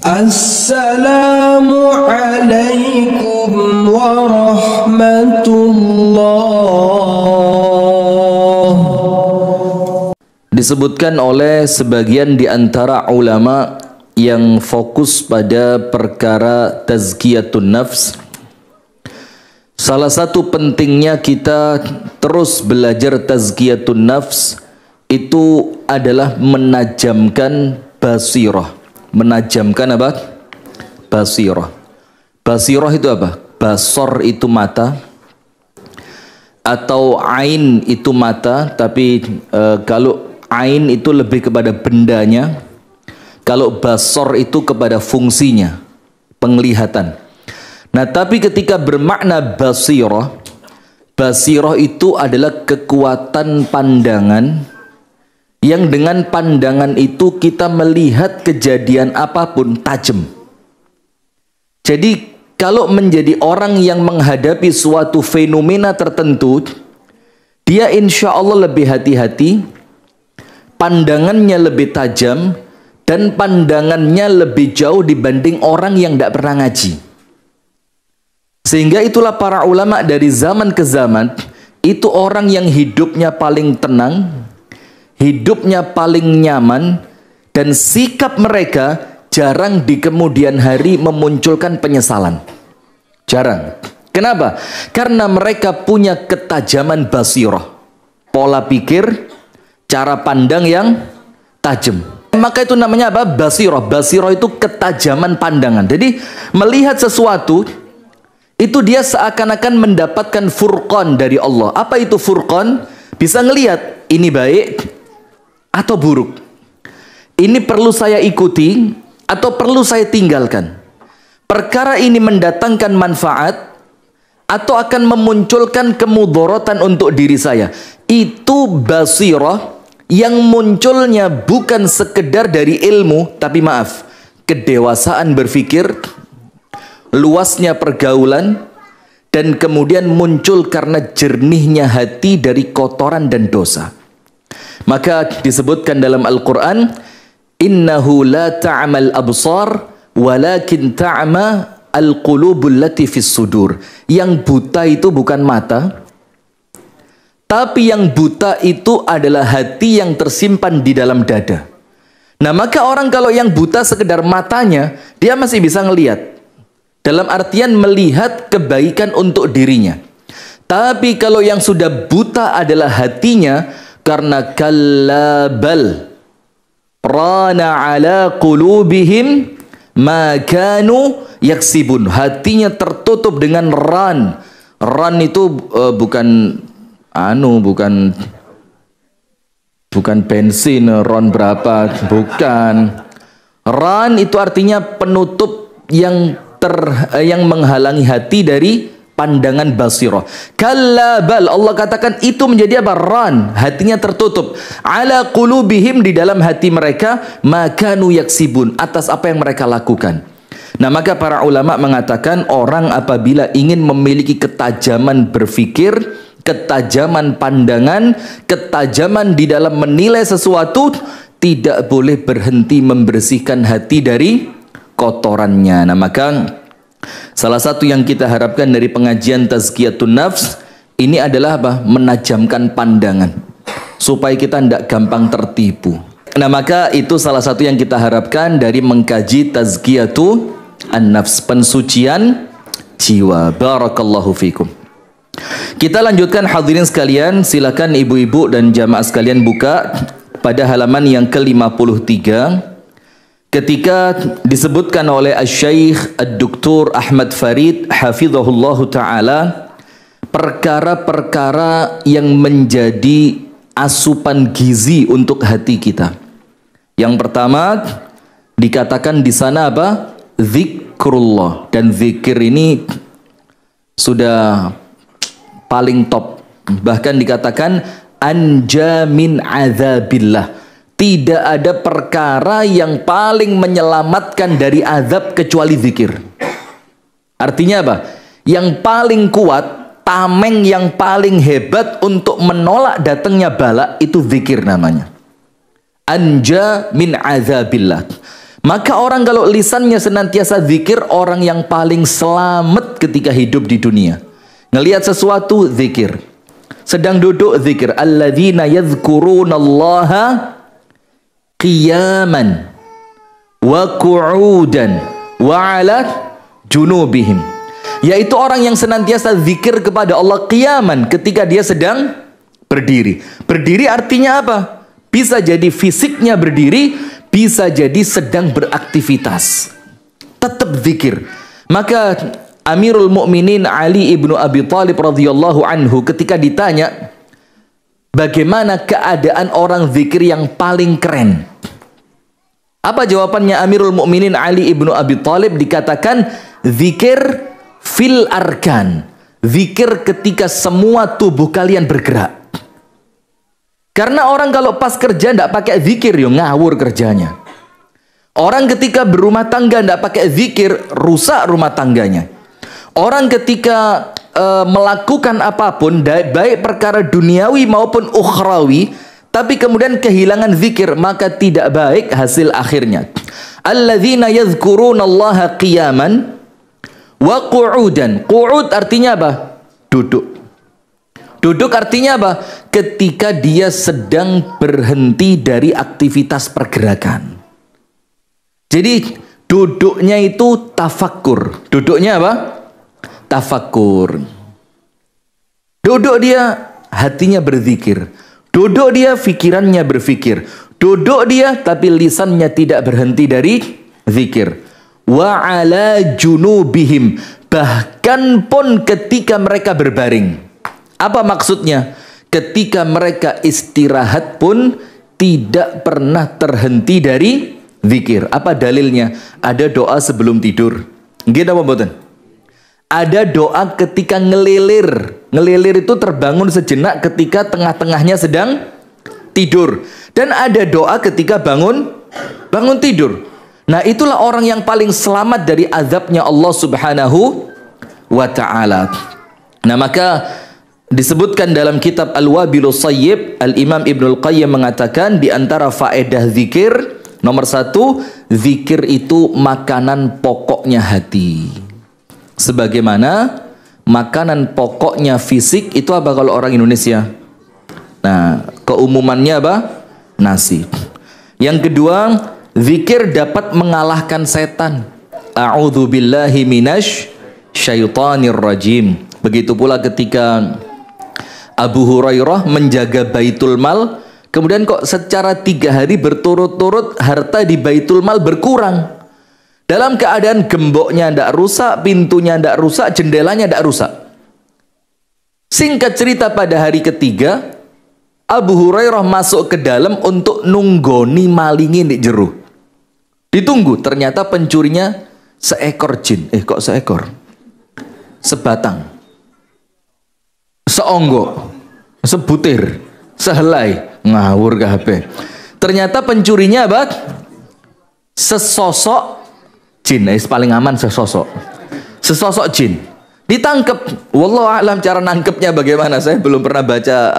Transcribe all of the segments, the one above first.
Assalamualaikum warahmatullah. Disebutkan oleh sebagian di antara ulama yang fokus pada perkara tazkiyatun nafs, salah satu pentingnya kita terus belajar tazkiyatun nafs itu adalah menajamkan basirah. Menajamkan apa? Basirah. Basirah itu apa? Basor itu mata, atau ain itu mata, tapi kalau ain itu lebih kepada bendanya, kalau basor itu kepada fungsinya, penglihatan. Nah, tapi ketika bermakna basirah, basirah itu adalah kekuatan pandangan yang dengan pandangan itu kita melihat kejadian apapun tajam. Jadi kalau menjadi orang yang menghadapi suatu fenomena tertentu, dia insya Allah lebih hati-hati, pandangannya lebih tajam, dan pandangannya lebih jauh dibanding orang yang tidak pernah ngaji. Sehingga itulah para ulama dari zaman ke zaman, itu orang yang hidupnya paling tenang, hidupnya paling nyaman, dan sikap mereka jarang di kemudian hari memunculkan penyesalan. Jarang. Kenapa? Karena mereka punya ketajaman basirah, pola pikir, cara pandang yang tajam. Maka itu namanya apa? Basirah. Basirah itu ketajaman pandangan. Jadi melihat sesuatu itu dia seakan-akan mendapatkan furqan dari Allah. Apa itu furqan? Bisa ngelihat ini baik atau buruk, ini perlu saya ikuti atau perlu saya tinggalkan, perkara ini mendatangkan manfaat atau akan memunculkan kemudaratan untuk diri saya. Itu basirah yang munculnya bukan sekedar dari ilmu, tapi maaf, kedewasaan berpikir, luasnya pergaulan, dan kemudian muncul karena jernihnya hati dari kotoran dan dosa. Maka disebutkan dalam Al-Quran, innahu la ta'mal absar walakin ta'ma al-qulubul lati fis sudur. Yang buta itu bukan mata, tapi yang buta itu adalah hati yang tersimpan di dalam dada. Nah, maka orang kalau yang buta sekedar matanya, dia masih bisa ngelihat, dalam artian melihat kebaikan untuk dirinya. Tapi kalau yang sudah buta adalah hatinya, karena kallabal rana ala qulubihim ma kanu yaksibun. Hatinya tertutup dengan ran. Ran itu bukan bensin, ron berapa, bukan. Ran itu artinya penutup yang menghalangi hati dari pandangan basirah. Kallabal, Allah katakan itu menjadi apa? Ran, hatinya tertutup. Ala qulubihim, di dalam hati mereka, makanu yaksibun, atas apa yang mereka lakukan. Nah, maka para ulama mengatakan orang apabila ingin memiliki ketajaman berpikir, ketajaman pandangan, ketajaman di dalam menilai sesuatu, tidak boleh berhenti membersihkan hati dari kotorannya. Nah, maka salah satu yang kita harapkan dari pengajian tazkiyatun nafs ini adalah apa? Menajamkan pandangan supaya kita tidak gampang tertipu. Nah, maka itu salah satu yang kita harapkan dari mengkaji tazkiyatun nafs, pensucian jiwa. Barakallahu fikum. Kita lanjutkan hadirin sekalian, silakan ibu-ibu dan jamaah sekalian buka pada halaman yang ke-53. Ketika disebutkan oleh Asy-Syaikh Ad-Doktor Ahmad Farid hafizahullahu taala perkara-perkara yang menjadi asupan gizi untuk hati kita. Yang pertama dikatakan di sana apa? Zikrullah. Dan zikir ini sudah paling top. Bahkan dikatakan anja min azabillah. Tidak ada perkara yang paling menyelamatkan dari azab kecuali zikir. Artinya apa? Yang paling kuat, tameng yang paling hebat untuk menolak datangnya bala, itu zikir namanya. Anja min azabillah. Maka orang kalau lisannya senantiasa zikir, orang yang paling selamat ketika hidup di dunia. Ngelihat sesuatu, zikir. Sedang duduk, zikir. Alladzina yadhkurunallaha qiyaman wa qu'udan wa ala junubihim. Yaitu orang yang senantiasa zikir kepada Allah qiyaman, ketika dia sedang berdiri. Berdiri artinya apa? Bisa jadi fisiknya berdiri, bisa jadi sedang beraktivitas. Tetap zikir. Maka Amirul Mukminin Ali ibnu Abi Thalib radhiyallahu anhu ketika ditanya bagaimana keadaan orang zikir yang paling keren, apa jawabannya Amirul Mukminin Ali ibnu Abi Thalib? Dikatakan zikir fil arkan, zikir ketika semua tubuh kalian bergerak. Karena orang kalau pas kerja tidak pakai zikir, yo ngawur kerjanya. Orang ketika berumah tangga tidak pakai zikir, rusak rumah tangganya. Orang ketika melakukan apapun, baik perkara duniawi maupun ukhrawi, tapi kemudian kehilangan zikir, maka tidak baik hasil akhirnya. Alladzina yadhkurunallaha qiyaman wa qu'udan. Qu'ud artinya apa? Duduk. Duduk artinya apa? Ketika dia sedang berhenti dari aktivitas pergerakan. Jadi duduknya itu tafakkur. Duduknya apa? Tafakkur. Duduk dia hatinya berzikir. Duduk dia pikirannya berfikir. Duduk dia tapi lisannya tidak berhenti dari zikir. Wa ala junubihim. Bahkan pun ketika mereka berbaring. Apa maksudnya? Ketika mereka istirahat pun tidak pernah terhenti dari zikir. Apa dalilnya? Ada doa sebelum tidur. Nggih napa mboten? Ada doa ketika ngelilir. Ngelilir itu terbangun sejenak ketika tengah-tengahnya sedang tidur. Dan ada doa ketika bangun tidur. Nah, itulah orang yang paling selamat dari azabnya Allah Subhanahu wa ta'ala. Nah, maka disebutkan dalam kitab Al-Wabilus Sayyib, Al-Imam Ibnul Qayyim mengatakan di antara faedah zikir, nomor 1, zikir itu makanan pokoknya hati. Sebagaimana makanan pokoknya fisik itu apa kalau orang Indonesia? Nah, keumumannya apa? Nasi. Yang kedua, zikir dapat mengalahkan setan. A'udzubillahi minasy syaitonir rajim. Begitu pula ketika Abu Hurairah menjaga Baitul Mal, kemudian kok secara 3 hari berturut-turut harta di Baitul Mal berkurang. Dalam keadaan gemboknya tidak rusak, pintunya tidak rusak, jendelanya tidak rusak. Singkat cerita, pada hari ketiga Abu Hurairah masuk ke dalam untuk nunggoni malingin di jero. Ditunggu, ternyata pencurinya seekor jin. Kok seekor? Sebatang, seonggok, sebutir, sehelai, ngawur kabeh. Ternyata pencurinya apa? Sesosok jin. Paling aman sesosok jin. Ditangkap. Wallahu a'lam cara nangkepnya bagaimana. Saya belum pernah baca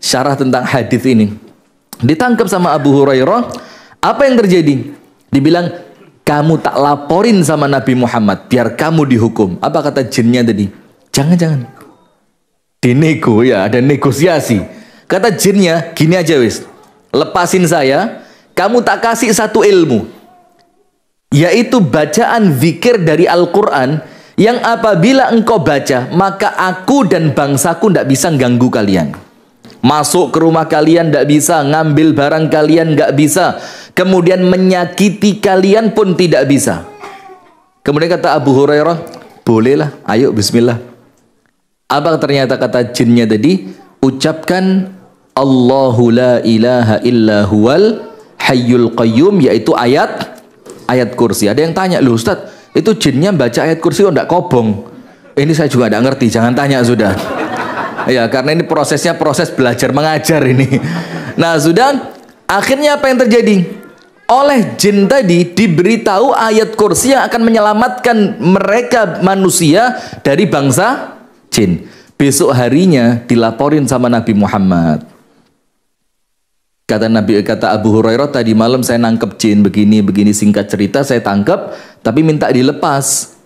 syarah tentang hadis ini. Ditangkap sama Abu Hurairah. Apa yang terjadi? Dibilang, kamu tak laporin sama Nabi Muhammad biar kamu dihukum. Apa kata jinnya tadi? Jangan. Dinego, ya, ada negosiasi. Kata jinnya, gini aja wis, lepasin saya, kamu tak kasih satu ilmu, yaitu bacaan zikir dari Al-Quran, yang apabila engkau baca, maka aku dan bangsaku tidak bisa ganggu kalian. Masuk ke rumah kalian tidak bisa, ngambil barang kalian nggak bisa, kemudian menyakiti kalian pun tidak bisa. Kemudian kata Abu Hurairah, bolehlah, ayo bismillah. Apa ternyata kata jinnya tadi? Ucapkan Allahu la ilaha illa huwal hayyul qayyum, yaitu ayat kursi. Ada yang tanya, loh Ustaz, itu jinnya baca ayat kursi kok enggak kobong? Ini saya juga enggak ngerti, jangan tanya sudah. Ya, karena ini prosesnya proses belajar mengajar ini. Nah, sudah, akhirnya apa yang terjadi? Oleh jin tadi diberitahu ayat kursi yang akan menyelamatkan mereka manusia dari bangsa jin. Besok harinya dilaporin sama Nabi Muhammad. Kata Abu Hurairah, tadi malam saya nangkep jin begini, singkat cerita saya tangkap, tapi minta dilepas.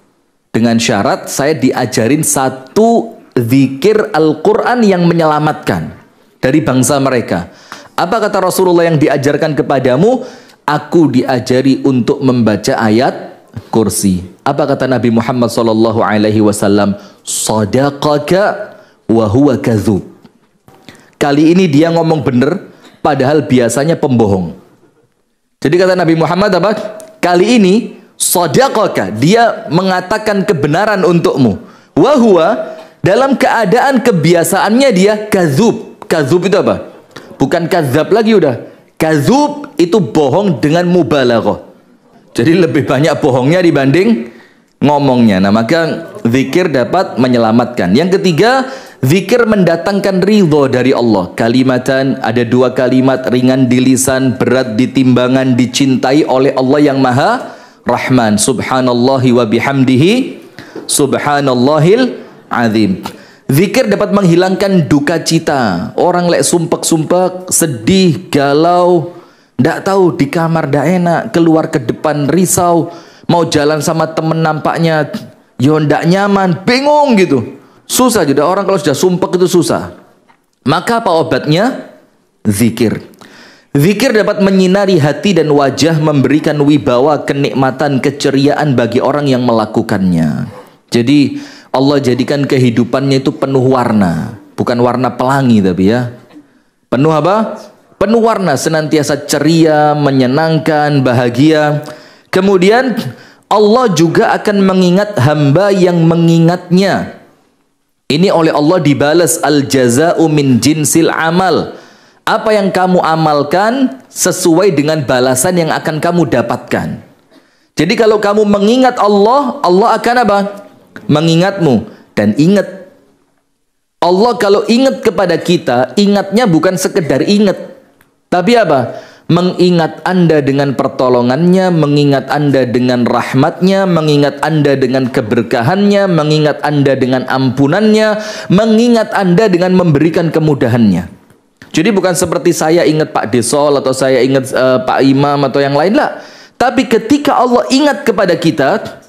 Dengan syarat saya diajarin satu zikir Al-Quran yang menyelamatkan dari bangsa mereka. Apa kata Rasulullah yang diajarkan kepadamu? Aku diajari untuk membaca ayat kursi. Apa kata Nabi Muhammad SAW? Sadaqaka wa huwa kadzub. Kali ini dia ngomong bener, padahal biasanya pembohong. Jadi kata Nabi Muhammad apa? Kali ini sadaqaka, dia mengatakan kebenaran untukmu. Wa huwa, dalam keadaan kebiasaannya dia kadzub. Kadzub itu apa? Bukan kadzab lagi udah. Kadzub itu bohong dengan mubalaghah. Jadi lebih banyak bohongnya dibanding ngomongnya. Nah, maka zikir dapat menyelamatkan. Yang ketiga, zikir mendatangkan ridho dari Allah. Kalimatan, ada dua kalimat, ringan di lisan, berat di timbangan, dicintai oleh Allah yang Maha Rahman. Subhanallahi wa bihamdihi, subhanallahil azim. Zikir dapat menghilangkan duka cita. Orang lek sumpek-sumpek, sedih, galau, ndak tahu di kamar ndak enak, keluar ke depan risau, mau jalan sama temen nampaknya yo ndak nyaman, bingung gitu. Susah juga orang kalau sudah sumpek itu susah. Maka apa obatnya? Zikir. Zikir dapat menyinari hati dan wajah, memberikan wibawa, kenikmatan, keceriaan bagi orang yang melakukannya. Jadi Allah jadikan kehidupannya itu penuh warna, bukan warna pelangi tapi ya. Penuh apa? Penuh warna, senantiasa ceria, menyenangkan, bahagia. Kemudian Allah juga akan mengingat hamba yang mengingatnya. Ini oleh Allah dibalas al-jaza'u min jinsil amal. Apa yang kamu amalkan sesuai dengan balasan yang akan kamu dapatkan. Jadi kalau kamu mengingat Allah, Allah akan apa? Mengingatmu. Dan ingat, Allah kalau ingat kepada kita, ingatnya bukan sekedar ingat, tapi apa? Mengingat Anda dengan pertolongannya, mengingat Anda dengan rahmatnya, mengingat Anda dengan keberkahannya, mengingat Anda dengan ampunannya, mengingat Anda dengan memberikan kemudahannya. Jadi bukan seperti saya ingat Pak Desol atau saya ingat Pak Imam atau yang lain lah. Tapi ketika Allah ingat kepada kita,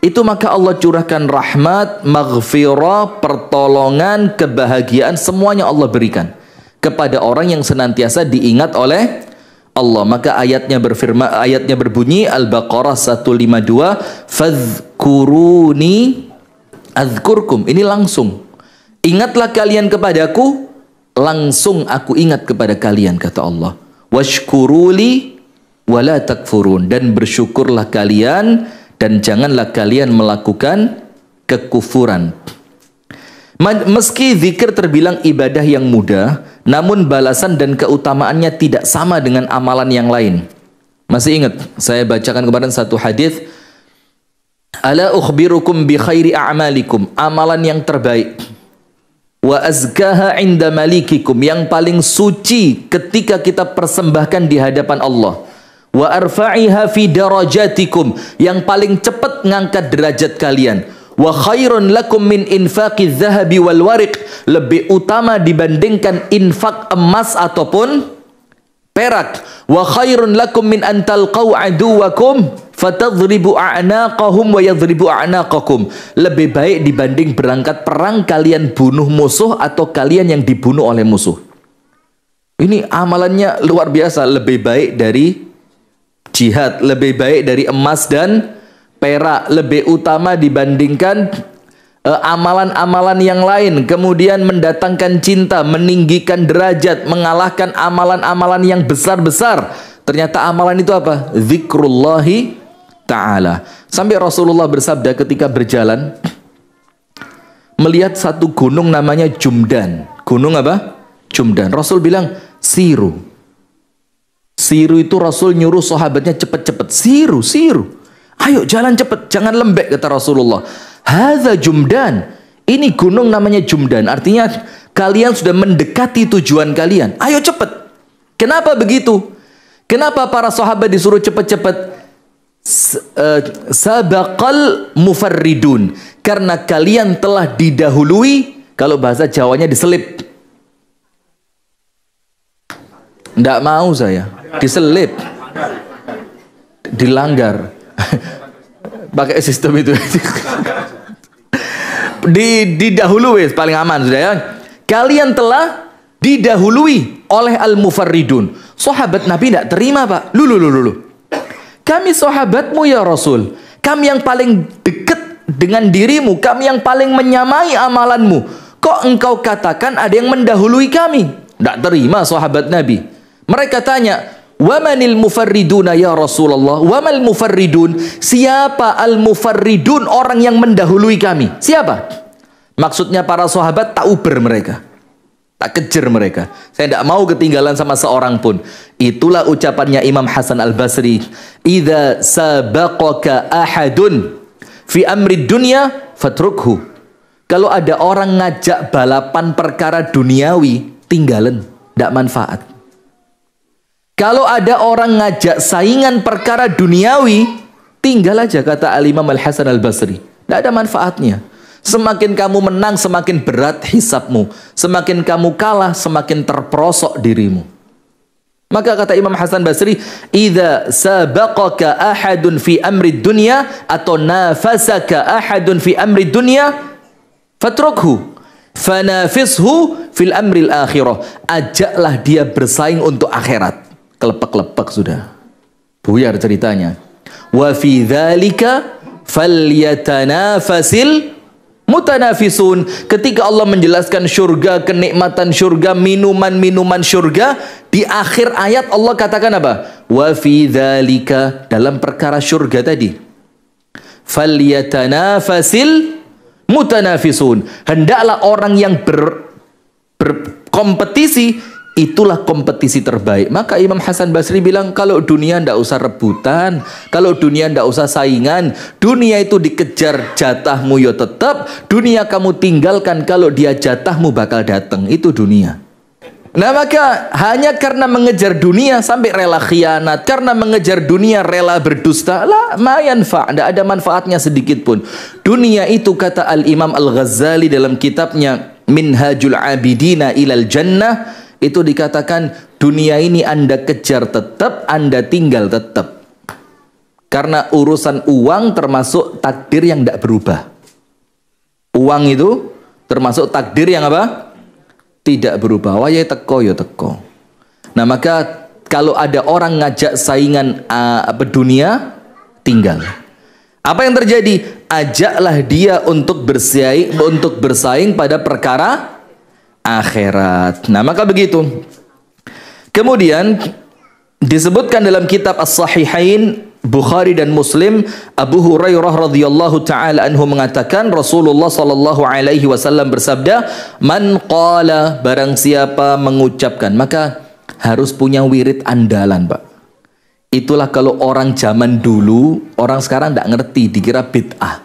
itu maka Allah curahkan rahmat, maghfirah, pertolongan, kebahagiaan, semuanya Allah berikan kepada orang yang senantiasa diingat oleh Allah. Maka ayatnya berbunyi Al-Baqarah 152, fadhkuruni adzkurkum. Ini langsung. Ingatlah kalian kepadaku, langsung aku ingat kepada kalian, kata Allah. Washkuruli wala takfurun, dan bersyukurlah kalian dan janganlah kalian melakukan kekufuran. Meski zikir terbilang ibadah yang mudah, namun balasan dan keutamaannya tidak sama dengan amalan yang lain. Masih ingat saya bacakan kemarin satu hadis, ala ukhbirukum bi khairi a'malikum, amalan yang terbaik, wa azkaha inda malikikum, yang paling suci ketika kita persembahkan di hadapan Allah, wa arfa'iha fi darajatikum, yang paling cepat ngangkat derajat kalian, wa khairun lakum min infaqiz zahabi wal wariq, lebih utama dibandingkan infak emas ataupun perak, wa khairun lakum min an talqau aduwakum fatadribu a'naqahum wa yadribu a'naqakum, lebih baik dibanding berangkat perang kalian bunuh musuh atau kalian yang dibunuh oleh musuh. Ini amalannya luar biasa, lebih baik dari jihad, lebih baik dari emas dan perak, lebih utama dibandingkan amalan-amalan yang lain. Kemudian mendatangkan cinta, meninggikan derajat, mengalahkan amalan-amalan yang besar-besar. Ternyata amalan itu apa? Zikrullahi ta'ala. Sampai Rasulullah bersabda ketika berjalan, melihat satu gunung namanya Jumdan. Gunung apa? Jumdan. Rasul bilang, siru. Siru itu Rasul nyuruh sahabatnya cepet-cepet. Siru. Ayo jalan cepet, jangan lembek, kata Rasulullah. Hadza Jumdan. Ini gunung namanya Jumdan. Artinya kalian sudah mendekati tujuan kalian. Ayo cepet. Kenapa begitu? Kenapa para sahabat disuruh cepet-cepet? Sabaqal mufarridun. Karena kalian telah didahului, kalau bahasa Jawanya diselip. Nggak mau saya. Diselip. Dilanggar. Pakai sistem itu. Didahului paling aman sudah ya. Kalian telah didahului oleh al-mufarridun. Sahabat Nabi tidak terima, Pak. Lulu. Kami sahabatmu ya Rasul. Kami yang paling dekat dengan dirimu. Kami yang paling menyamai amalanmu. Kok engkau katakan ada yang mendahului kami? Tidak terima sahabat Nabi. Mereka tanya, wa manil mufarriduna ya Rasulullah? Wa mal mufarridun? Siapa al-mufarridun, orang yang mendahului kami? Siapa? Maksudnya para sahabat tak uber mereka. Tak kejar mereka. Saya tidak mau ketinggalan sama seorang pun. Itulah ucapannya Imam Hasan Al-Basri. Idza sabaqaka ahadun fi amri dunya fatrukhu. Kalau ada orang ngajak balapan perkara duniawi, tinggalin, tidak manfaat. Kalau ada orang ngajak saingan perkara duniawi, tinggal aja, kata Al-Imam Al-Hasan Al-Basri. Tidak ada manfaatnya. Semakin kamu menang, semakin berat hisabmu. Semakin kamu kalah, semakin terperosok dirimu. Maka kata Imam Hasan Basri, idza sabaqaka ahadun fi amri dunya, atau nafasaka ahadun fi amri dunya, fatrukhu fanafishu fil amril akhirah. Ajaklah dia bersaing untuk akhirat. Kelepek-kelepek sudah. Buyar ceritanya. Wa fi dzalika falyatanafasil mutanafisun. Ketika Allah menjelaskan syurga, kenikmatan syurga, minuman-minuman syurga, di akhir ayat Allah katakan apa? Wa fi dzalika, dalam perkara syurga tadi, falyatanafasil mutanafisun. Hendaklah orang yang berkompetisi, itulah kompetisi terbaik. Maka Imam Hasan Basri bilang, kalau dunia ndak usah rebutan, kalau dunia ndak usah saingan. Dunia itu dikejar, jatahmu ya tetap. Dunia kamu tinggalkan, kalau dia jatahmu bakal datang. Itu dunia. Nah maka hanya karena mengejar dunia sampai rela khianat, karena mengejar dunia rela berdusta, lah ma yanfa', ndak ada manfaatnya sedikit pun. Dunia itu, kata Al-Imam Al-Ghazali dalam kitabnya Minhajul Abidina ilal Jannah, itu dikatakan dunia ini Anda kejar tetap, Anda tinggal tetap. Karena urusan uang termasuk takdir yang tidak berubah. Uang itu termasuk takdir yang apa? Tidak berubah. Wah ya teko ya teko. Nah maka kalau ada orang ngajak saingan dunia, tinggal. Apa yang terjadi? Ajaklah dia untuk bersaing pada perkara akhirat. Nah maka begitu. Kemudian disebutkan dalam kitab As-Sahihain Bukhari dan Muslim, Abu Hurairah radhiyallahu taala anhu mengatakan, Rasulullah sallallahu alaihi wasallam bersabda, man qala, barang siapa mengucapkan, maka harus punya wirid andalan, Pak. Itulah kalau orang zaman dulu, orang sekarang tidak ngerti, dikira bid'ah.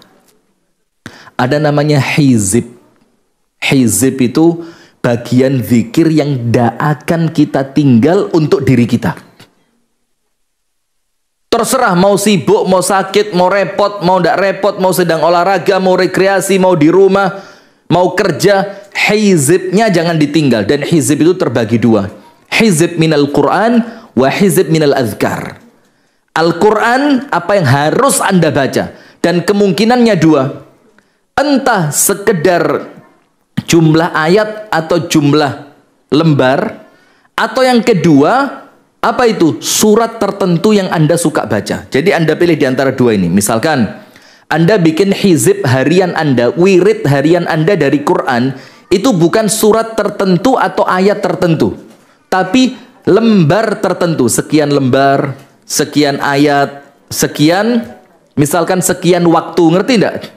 Ada namanya hizib. Hizib itu bagian zikir yang tidak akan kita tinggal untuk diri kita. Terserah mau sibuk, mau sakit, mau repot, mau tidak repot, mau sedang olahraga, mau rekreasi, mau di rumah, mau kerja, hizibnya jangan ditinggal. Dan hizib itu terbagi dua. Hizib minal Quran wa hizib minal azkar. Al-Quran, apa yang harus Anda baca. Dan kemungkinannya dua. Entah sekedar jumlah ayat atau jumlah lembar, atau yang kedua, apa itu? Surat tertentu yang Anda suka baca. Jadi Anda pilih di antara dua ini. Misalkan Anda bikin hizib harian Anda, wirid harian Anda dari Quran, itu bukan surat tertentu atau ayat tertentu, tapi lembar tertentu. Sekian lembar, sekian ayat, sekian, misalkan sekian waktu, ngerti enggak?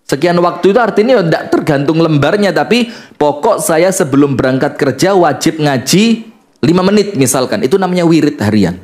Sekian waktu itu artinya tidak tergantung lembarnya, tapi pokok saya sebelum berangkat kerja wajib ngaji 5 menit misalkan. Itu namanya wirid harian.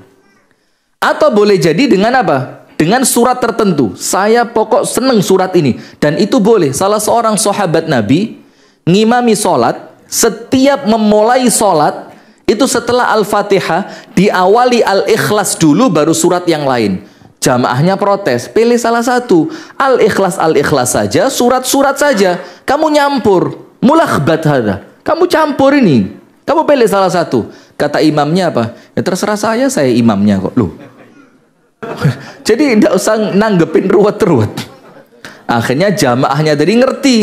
Atau boleh jadi dengan apa? Dengan surat tertentu. Saya pokok seneng surat ini. Dan itu boleh. Salah seorang sahabat Nabi ngimami sholat. Setiap memulai sholat, itu setelah Al-Fatihah diawali Al-Ikhlas dulu, baru surat yang lain. Jamaahnya protes, pilih salah satu. Al-Ikhlas saja, surat-surat saja. Kamu nyampur, mulakhbat hada. Kamu campur ini. Kamu pilih salah satu. Kata imamnya apa? Ya terserah saya imamnya kok. Loh. Jadi tidak usah nanggepin ruwet-ruwet. Akhirnya jamaahnya tadi ngerti.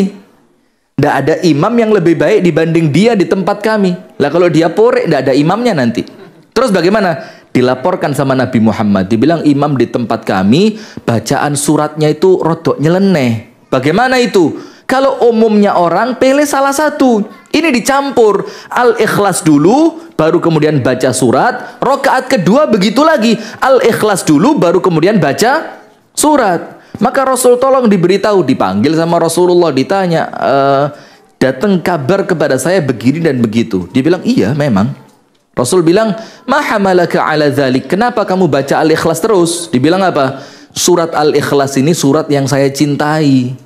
Tidak ada imam yang lebih baik dibanding dia di tempat kami. Lah kalau dia pore, tidak ada imamnya nanti. Terus bagaimana? Dilaporkan sama Nabi Muhammad. Dibilang imam di tempat kami, bacaan suratnya itu rodok nyeleneh. Bagaimana itu? Kalau umumnya orang pilih salah satu. Ini dicampur. Al-Ikhlas dulu, baru kemudian baca surat. Rakaat kedua begitu lagi. Al-Ikhlas dulu, baru kemudian baca surat. Maka Rasul tolong diberitahu, dipanggil sama Rasulullah, ditanya, datang kabar kepada saya begini dan begitu. Dia bilang, iya memang. Rasul bilang, ma hamalaka ala dzalik? Kenapa kamu baca Al-Ikhlas terus? Dibilang apa? Surat Al-Ikhlas ini surat yang saya cintai.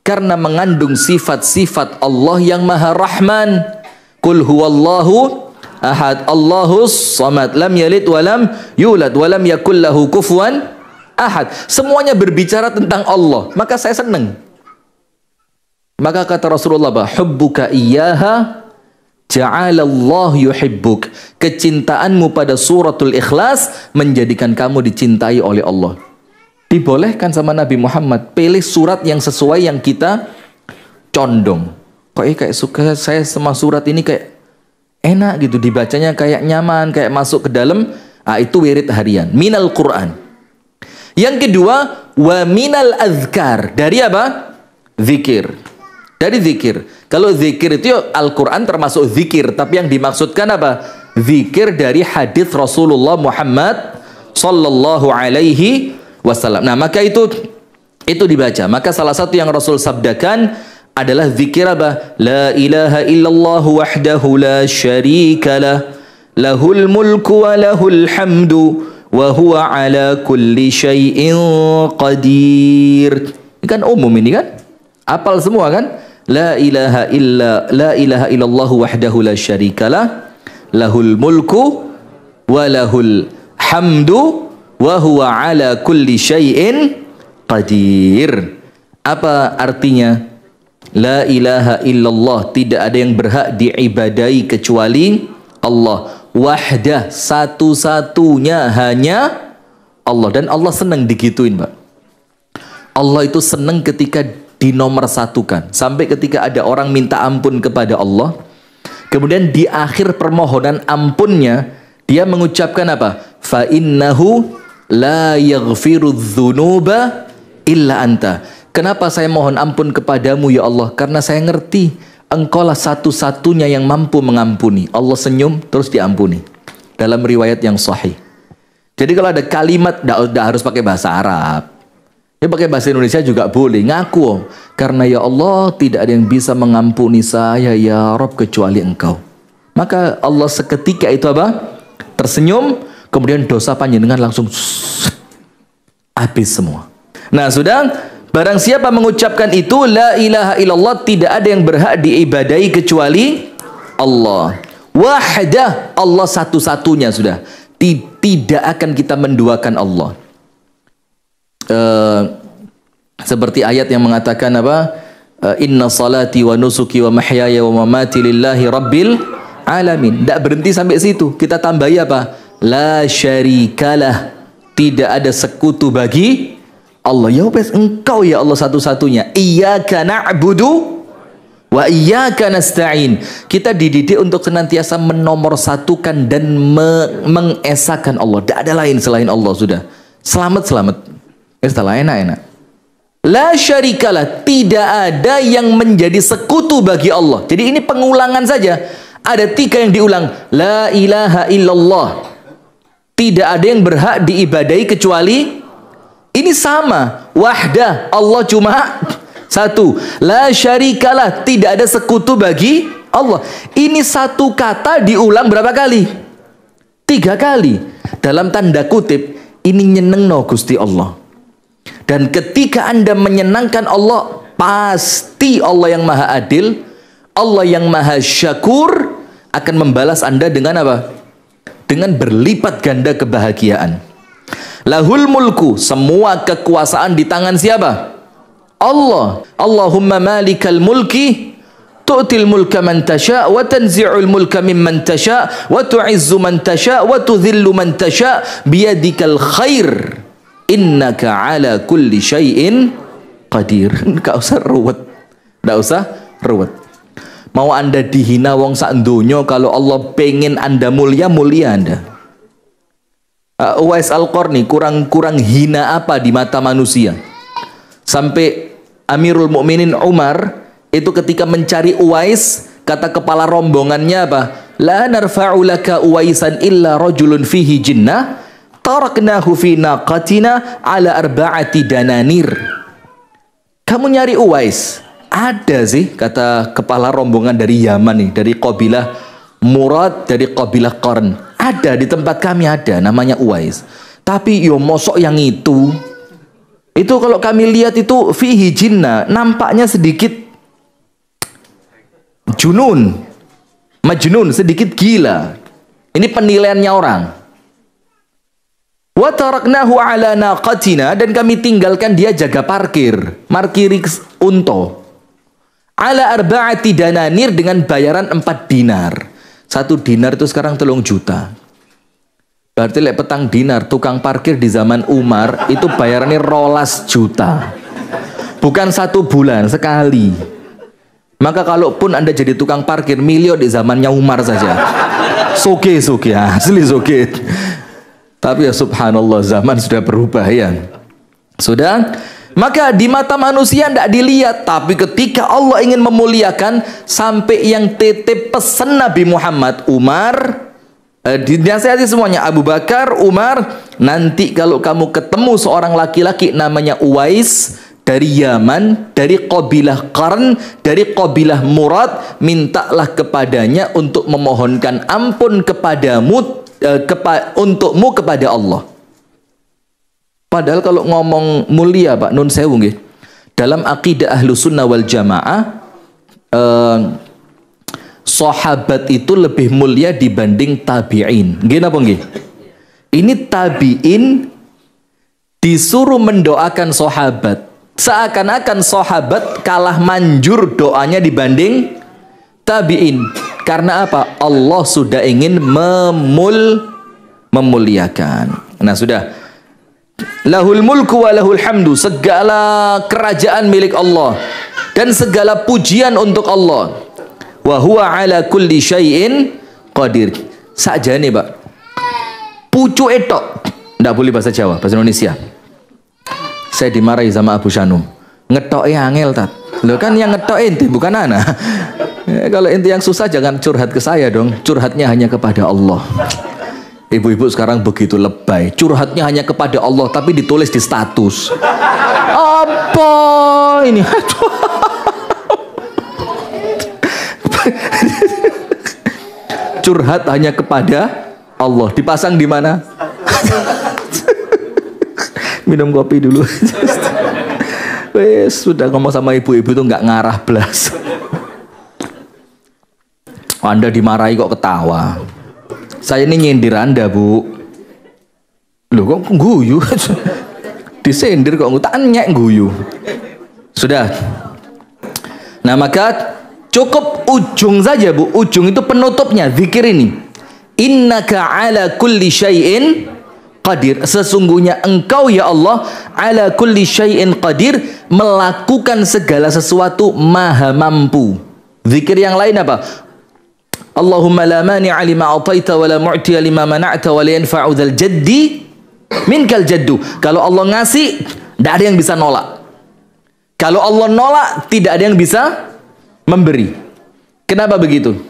Karena mengandung sifat-sifat Allah yang Maha Rahman. Qul huwallahu ahad, Allahus samad, lam yalid walam yulad walam yakul lahu kufuwan ahad. Semuanya berbicara tentang Allah. Maka saya senang. Maka kata Rasulullah, hubbuka iyyaha ja'alallahu yuhibbuk. Kecintaanmu pada suratul Ikhlas menjadikan kamu dicintai oleh Allah. Dibolehkan sama Nabi Muhammad pilih surat yang sesuai yang kita condong. Kayak suka saya sama surat ini kayak enak gitu, dibacanya kayak nyaman, kayak masuk ke dalam. Itu wirid harian minal Quran. Yang kedua, wa minal azkar. Dari apa? Zikir. Dari zikir. Kalau zikir itu Al-Quran termasuk zikir, tapi yang dimaksudkan apa? Zikir dari hadis Rasulullah Muhammad sallallahu alaihi wasallam. Nah, maka itu dibaca. Maka salah satu yang Rasul sabdakan adalah zikir apa? La ilaha illallah wahdahu la syarika lah, lahul mulku wa lahul hamdu wa huwa ala kulli syai'in qadir. Ini kan umum ini kan? Apal semua kan? La ilaha illallah wahdahu la syarika lah, lahul mulku wa lahul hamdu wa huwa ala kulli syai'in qadir. Apa artinya? La ilaha illallah, tidak ada yang berhak diibadai kecuali Allah. Wahdah, satu-satunya hanya Allah. Dan Allah senang digituin, Pak. Allah itu senang ketika dinomorsatukan. Sampai ketika ada orang minta ampun kepada Allah, kemudian di akhir permohonan ampunnya dia mengucapkan apa? Fa innahu la yaghfiru dzunuba illa anta. Kenapa saya mohon ampun kepadamu ya Allah? Karena saya ngerti Engkaulah satu-satunya yang mampu mengampuni. Allah senyum terus diampuni. Dalam riwayat yang sahih. Jadi kalau ada kalimat tidak harus pakai bahasa Arab. Ya pakai bahasa Indonesia juga boleh. Ngaku, karena ya Allah tidak ada yang bisa mengampuni saya ya Rabb kecuali Engkau. Maka Allah seketika itu apa? Tersenyum. Kemudian dosa panjenengan langsung habis semua. Nah sudah, barang siapa mengucapkan itu, la ilaha illallah, tidak ada yang berhak diibadai kecuali Allah. Wahdah, Allah satu-satunya sudah. Tidak akan kita menduakan Allah. Seperti ayat yang mengatakan apa? Inna salati wa nusuki wa mahyaya wa mamati lillahi rabbil alamin. Tidak berhenti sampai situ. Kita tambahi apa? La syarikalah, tidak ada sekutu bagi Allah. Ya wes, Engkau ya Allah satu-satunya. Iyyaka na'budu wa iyyaka nasta'in. Kita dididik untuk senantiasa menomorsatukan dan mengesahkan Allah. Tidak ada lain selain Allah sudah. Selamat. Setelah enak. La syarikalah, tidak ada yang menjadi sekutu bagi Allah. Jadi ini pengulangan saja. Ada 3 yang diulang. La ilaha illallah, tidak ada yang berhak diibadai kecuali. Ini sama. Wahdah, Allah cuma satu. La syarikalah, tidak ada sekutu bagi Allah. Ini satu kata diulang berapa kali? 3 kali. Dalam tanda kutip, ini nyenengno Gusti Allah. Dan ketika Anda menyenangkan Allah, pasti Allah yang maha adil, Allah yang maha syakur akan membalas Anda dengan apa? Dengan berlipat ganda kebahagiaan. Lahul mulku, semua kekuasaan di tangan siapa? Allah. Allahumma malikal mulki tu'til mulka man tasha wa tanzi'ul mulka mimman tasha wa tu'izzu man tasha wa tudhillu man tasha biyadikal khair innaka ala kulli syai'in qadir. Enggak usah ruwet. Enggak usah ruwet. Mau Anda dihina wong sak donya, kalau Allah pengen Anda mulia, mulia Anda. Uwais Al-Qarni kurang hina apa di mata manusia? Sampai Amirul Mukminin Umar itu ketika mencari Uwais, kata kepala rombongannya apa? La narfa'u laka Uwaisan illa rajulun fihi jinnah taraknahu fi naqatina ala arba'ati dananir. Kamu nyari Uwais? Ada sih, kata kepala rombongan dari Yaman nih, dari kabilah Murad, dari kabilah Qarn. Ada di tempat kami, ada namanya Uwais. Tapi yo mosok yang itu kalau kami lihat itu fihi jinnah, nampaknya sedikit majnun, sedikit gila. Ini penilaiannya orang. Wa taraknahu ala naqatina, dan kami tinggalkan dia jaga parkir unta. Ala arba'ati dananir, dengan bayaran 4 dinar. 1 dinar itu sekarang 3 juta. Berarti lek petang dinar tukang parkir di zaman Umar itu bayarannya 12 juta. Bukan 1 bulan, sekali. Maka kalaupun Anda jadi tukang parkir milio di zamannya Umar saja. Soge, asli soge. Tapi ya subhanallah, zaman sudah berubah ya. Sudah? Maka di mata manusia tidak dilihat. Tapi ketika Allah ingin memuliakan, sampai yang titip pesan Nabi Muhammad, Umar, dinasihati semuanya, Abu Bakar, Umar, nanti kalau kamu ketemu seorang laki-laki namanya Uwais dari Yaman, dari kabilah Qarn, dari kabilah Murad, mintalah kepadanya untuk memohonkan ampun kepadamu, untukmu kepada Allah. Padahal kalau ngomong mulia Pak, nun sewu nggih, dalam akidah Ahlussunnah wal Jamaah, sahabat itu lebih mulia dibanding tabi'in. Nggih napa nggih? Ini tabi'in disuruh mendoakan sahabat. Seakan-akan sahabat kalah manjur doanya dibanding tabi'in. Karena apa? Allah sudah ingin memuliakan. Nah sudah. Lahul mulku wa lahul hamdu. Segala kerajaan milik Allah dan segala pujian untuk Allah. Wa huwa ala kulli syai'in qadir. Sakjane, Pak. Pucuk etok. Ndak boleh bahasa Jawa, bahasa Indonesia. Saya dimarahi sama Abu Shanum. Ngetoke angel tat. Loh kan yang ngetok ente bukan ana. Kalau ente yang susah jangan curhat ke saya dong. Curhatnya hanya kepada Allah. Ibu-ibu sekarang begitu lebay. Curhatnya hanya kepada Allah tapi ditulis di status. Apa ini? Curhat hanya kepada Allah, dipasang di mana? Minum kopi dulu. Wes sudah ngomong sama ibu-ibu itu nggak ngarah belas. Anda dimarahi kok ketawa. Saya ini nyindir Anda, Bu. Loh kok guyu? Disindir kok tanya guyu. Sudah. Nah maka cukup ujung saja, Bu. Ujung itu penutupnya, zikir ini. Innaka ala kulli syai'in qadir. Sesungguhnya engkau ya Allah ala kulli syai'in qadir, melakukan segala sesuatu maha mampu. Zikir yang lain apa? Allahumma la mani'a lima a'taita wa la mu'tiya lima mana'ta wa la yanfa'u dzal jaddi minkal jaddu. Kalau Allah ngasih, tidak ada yang bisa nolak. Kalau Allah nolak, tidak ada yang bisa memberi. Kenapa begitu?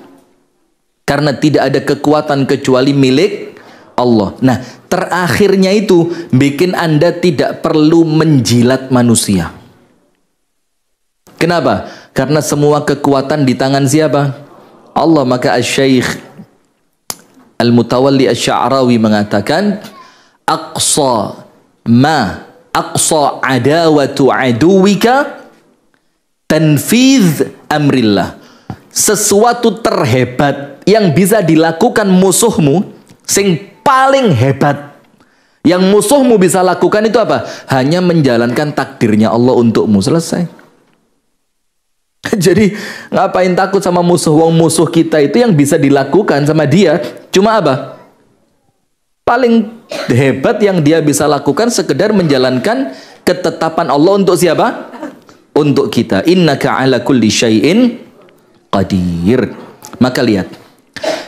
Karena tidak ada kekuatan kecuali milik Allah. Nah, terakhirnya itu bikin Anda tidak perlu menjilat manusia. Kenapa? Karena semua kekuatan di tangan siapa? Allah. Maka Asy-Syaikh Al-Mutawalli Asy-Sya'rawi mengatakan, aqsa adawatu aduwika tanfidz amrillah. Sesuatu terhebat yang bisa dilakukan musuhmu, sing paling hebat yang musuhmu bisa lakukan itu apa? Hanya menjalankan takdirnya Allah untukmu. Selesai. Jadi ngapain takut sama musuh? Wong musuh kita itu yang bisa dilakukan sama dia cuma apa? Paling hebat yang dia bisa lakukan sekedar menjalankan ketetapan Allah untuk siapa? Untuk kita. Innaka ala kulli syai'in qadir. Maka lihat,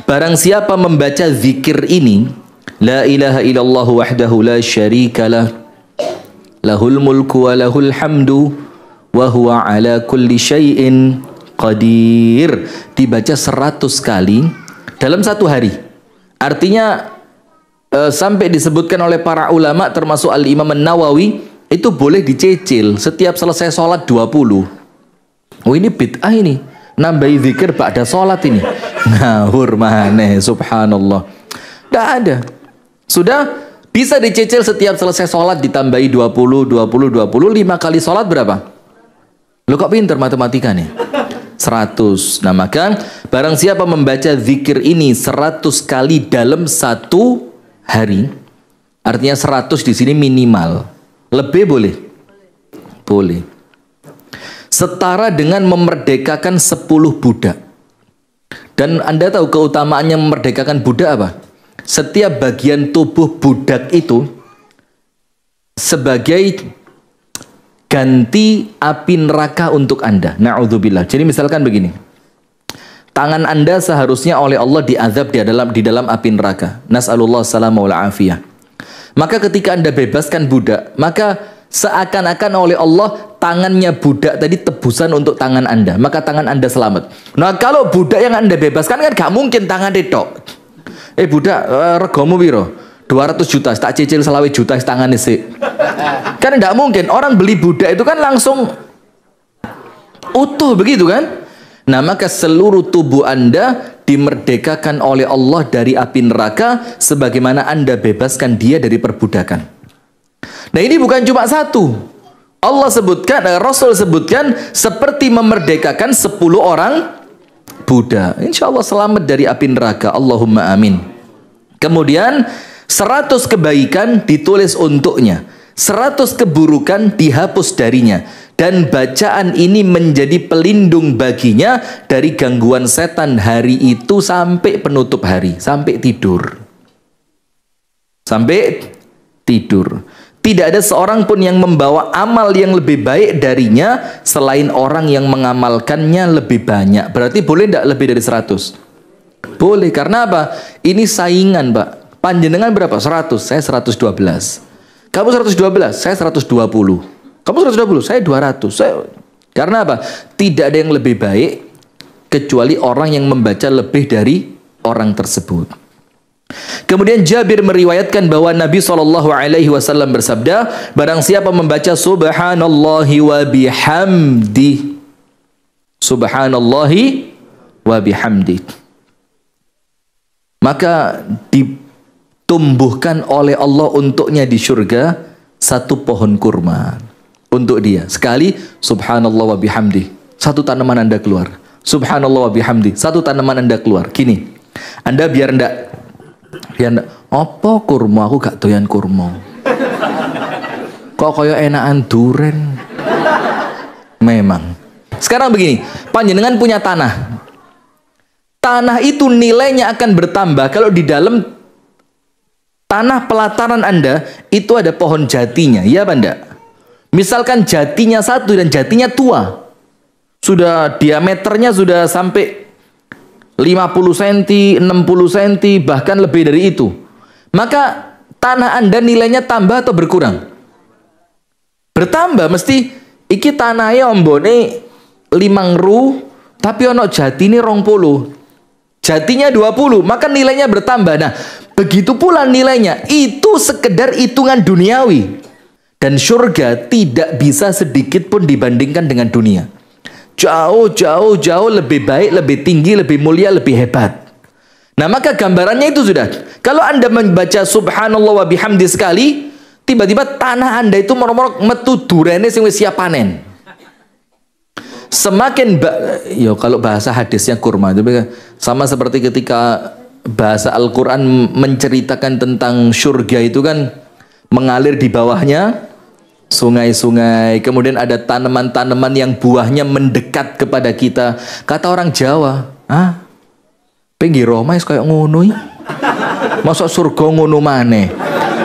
barang siapa membaca zikir ini, la ilaha illallah wahdahu la syarikalah, lahul mulku wa lahul hamdu wa huwa ala kulli syai'in qadir, dibaca 100 kali dalam satu hari. Artinya sampai disebutkan oleh para ulama termasuk Al-Imam An-Nawawi, itu boleh dicicil setiap selesai sholat 20. Oh ini bid'ah ini, nambahi zikir ba'da sholat ini. Ngawur maneh, subhanallah. Tidak ada. Sudah bisa dicicil setiap selesai sholat ditambahi 20, 5 kali sholat berapa? Lo kok pinter matematika nih? 100. Nah maka barang siapa membaca zikir ini 100 kali dalam satu hari, artinya 100 di sini minimal. Lebih boleh? Boleh. Setara dengan memerdekakan 10 budak. Dan Anda tahu keutamaannya memerdekakan budak apa? Setiap bagian tubuh budak itu sebagai ganti api neraka untuk Anda. Na'udzubillah. Jadi misalkan begini. Tangan Anda seharusnya oleh Allah diazab di dalam api neraka. Nas'alullah salamah wal afiyah. Maka ketika Anda bebaskan budak, maka seakan-akan oleh Allah tangannya budak tadi tebusan untuk tangan Anda. Maka tangan Anda selamat. Nah kalau budak yang Anda bebaskan kan gak mungkin tangan detok. Budak regomu piro? 200 juta, tak cicil selawe juta tangan sih. Kan tidak mungkin, orang beli budak itu kan langsung utuh begitu kan. Nah maka seluruh tubuh Anda dimerdekakan oleh Allah dari api neraka sebagaimana Anda bebaskan dia dari perbudakan. Nah ini bukan cuma satu, Allah sebutkan, Rasul sebutkan seperti memerdekakan 10 orang budak. Insya Allah selamat dari api neraka. Allahumma amin. Kemudian 100 kebaikan ditulis untuknya, 100 keburukan dihapus darinya, dan bacaan ini menjadi pelindung baginya dari gangguan setan hari itu sampai penutup hari, sampai tidur. Sampai tidur. Tidak ada seorang pun yang membawa amal yang lebih baik darinya selain orang yang mengamalkannya lebih banyak. Berarti boleh tidak lebih dari 100? Boleh, karena apa? Ini saingan, Pak. Panjenengan berapa? 100, saya 112. Kamu 112, saya 120. Kamu 120, saya 200. Karena apa? Tidak ada yang lebih baik kecuali orang yang membaca lebih dari orang tersebut. Kemudian Jabir meriwayatkan bahwa Nabi SAW bersabda, barang siapa membaca subhanallahi wa bihamdi, subhanallahi wa bihamdi, maka ditumbuhkan oleh Allah untuknya di surga satu pohon kurma untuk dia. Sekali subhanallah wa bihamdi, satu tanaman Anda keluar. Subhanallah wa bihamdi, satu tanaman Anda keluar. Gini, Anda biar ndak apa kurma, aku gak doyan kurma. Kok kaya enakan duren. Memang. Sekarang begini, panjenengan punya tanah. Tanah itu nilainya akan bertambah kalau di dalam tanah pelataran Anda itu ada pohon jatinya, ya apa enggak? Misalkan jatinya satu dan jatinya tua, sudah diameternya sudah sampai 50 cm, 60 cm, bahkan lebih dari itu. Maka tanah Anda nilainya tambah atau berkurang? Bertambah. Mesti iki tanahnya ombone 5.000 tapi ono jati ini 20. Jatinya 20, maka nilainya bertambah. Nah, begitu pula nilainya. Itu sekedar hitungan duniawi. Dan surga tidak bisa sedikit pun dibandingkan dengan dunia. Jauh lebih baik, lebih tinggi, lebih mulia, lebih hebat. Nah maka gambarannya itu sudah. Kalau Anda membaca subhanallah wa bihamdi sekali, tiba-tiba tanah Anda itu moro-moro metu durene sing wis siap panen. Semakin kalau bahasa hadisnya kurma, sama seperti ketika bahasa Al-Quran menceritakan tentang surga itu kan mengalir di bawahnya sungai-sungai, kemudian ada tanaman-tanaman yang buahnya mendekat kepada kita. Kata orang Jawa, pinggir Roma kayak ngono ya. Masuk surga ngono maneh.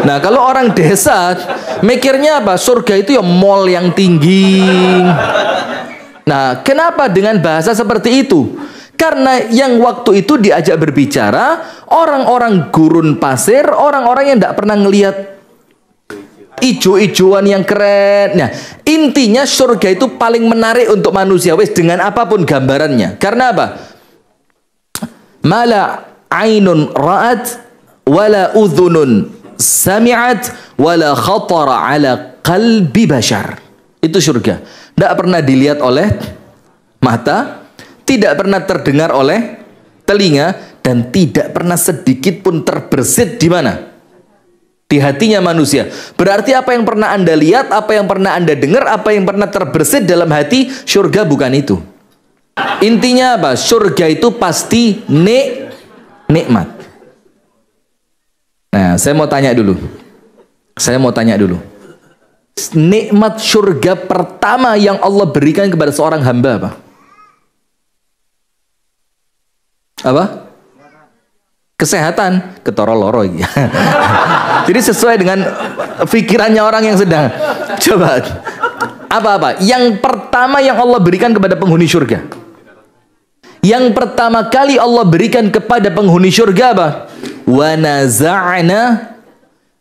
Nah, kalau orang desa mikirnya apa? Surga itu ya mall yang tinggi. Nah, kenapa dengan bahasa seperti itu? Karena yang waktu itu diajak berbicara orang-orang gurun pasir, orang-orang yang tidak pernah ngelihat ijo-ijoan yang keren. Nah, intinya surga itu paling menarik untuk manusia wis dengan apapun gambarannya. Karena apa? Mala ainun ra'at wala udhunun sami'at wala khatara ala qalbi bashar. Itu surga. Tidak pernah dilihat oleh mata, tidak pernah terdengar oleh telinga, dan tidak pernah sedikit pun terbersit di mana? Di hatinya manusia. Berarti apa yang pernah Anda lihat, apa yang pernah Anda dengar, apa yang pernah terbersit dalam hati, surga bukan itu. Intinya apa? Surga itu pasti nikmat. Nah, saya mau tanya dulu. Nikmat surga pertama yang Allah berikan kepada seorang hamba apa? Apa? Kesehatan. Ketoro loro ya. Jadi sesuai dengan pikirannya orang yang sedang. Coba. Apa-apa? Yang pertama yang Allah berikan kepada penghuni surga. Yang pertama kali Allah berikan kepada penghuni surga apa? Wa naza'na